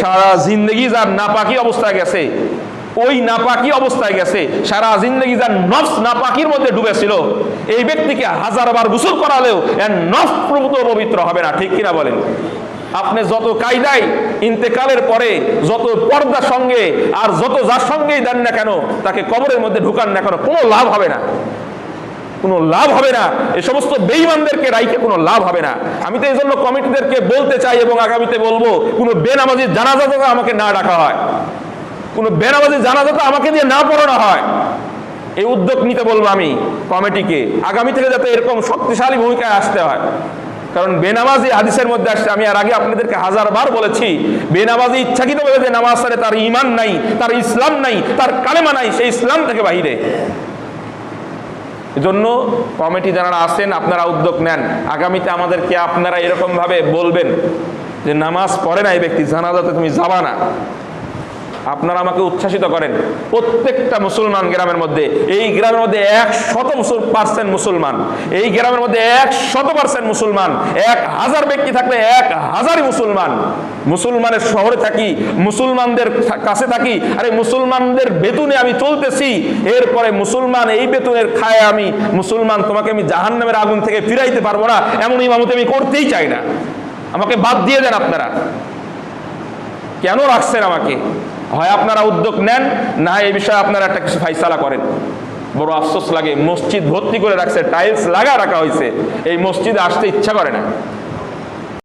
সারা জিন্দগি যার নাপাকি অবস্থায় গেছে, ওই নাপাকি অবস্থায় গেছে, সারা জিন্দগি যার নফস নাপাকির মধ্যে ডুবেছিল, এই ব্যক্তিকে 1000 বার গোসল করালেও এর নফস পবিত্র হবে না। ঠিক কিনা বলেন? আপনি যত কায়দায় ইন্তেকালের পরে যত পর্দার সঙ্গে আর যত যার সঙ্গেই দেন না কেন, তাকে কবরের মধ্যে ঢুকান না কেন, কোনো লাভ হবে না, কোনো লাভ হবে না। এই সমস্ত বেঈমানদেরকে রাইখে কোনো লাভ হবে না। আমি তো এই জন্য কমিটিদেরকে বলতে চাই এবং আগামীতে বলবো, কোনো বেনামাজির জানাজা যাতে আমাকে না ডাকা হয়, কোনো বেনামাজির জানাজাটা আমাকে দিয়ে না পড়ানো হয়, এই উদ্যোগ নিতে বলবো আমি কমিটিকে। আগামী থেকে যাতে এরকম শক্তিশালী ভূমিকায় আসতে হয়। কারণ বেনামাজি হাদিসের মধ্যে আসছে, আমি আর আগে আপনাদেরকে 1000 বার বলেছি, বেনামাজি ইচ্ছাকৃত বলে যে নামাজ ছাড়ে তার ঈমান নাই, তার ইসলাম নাই, তার কালেমা নাই, সেই ইসলাম থেকে বাহিরে। এজন্য কমিটি যারা আছেন আপনারা উদ্যোগ নেন, আগামীতে আমাদেরকে আপনারা এরকম ভাবে বলবেন যে নামাজ পড়ে না এই ব্যক্তি, জানাজাতে তুমি যাবা না। আপনারা আমাকে উচ্ছ্বাসিত করেন। প্রত্যেকটা মুসলমান গ্রামের মধ্যে, এই গ্রামের মধ্যে 100% মুসলমান, এই গ্রামের মধ্যে 100% মুসলমান, 1000 ব্যক্তি থাকলে 1000ই মুসলমান। মুসলমানের শহরে থাকি, মুসলমানদের কাছে থাকি, আরে মুসলমানদের বেতনে আমি চলতেছি, এরপরে মুসলমান এই বেতনের খায় আমি মুসলমান, তোমাকে আমি জাহান্নামের আগুন থেকে ফিরাইতে পারবো না, এমন ইমামতি আমি করতেই চাই না। আমাকে বাদ দিয়ে দেন। আপনারা কেন রাখছেন আমাকে? হয় আপনারা উদ্যোগ নেন, না এই বিষয়ে আপনারা একটা কিছু ফাইসালা করেন। বড় আফসোস লাগে, মসজিদ ভর্তি করে রাখছে, টাইলস লাগা রাখা হয়েছে, এই মসজিদে আসতে ইচ্ছা করে না।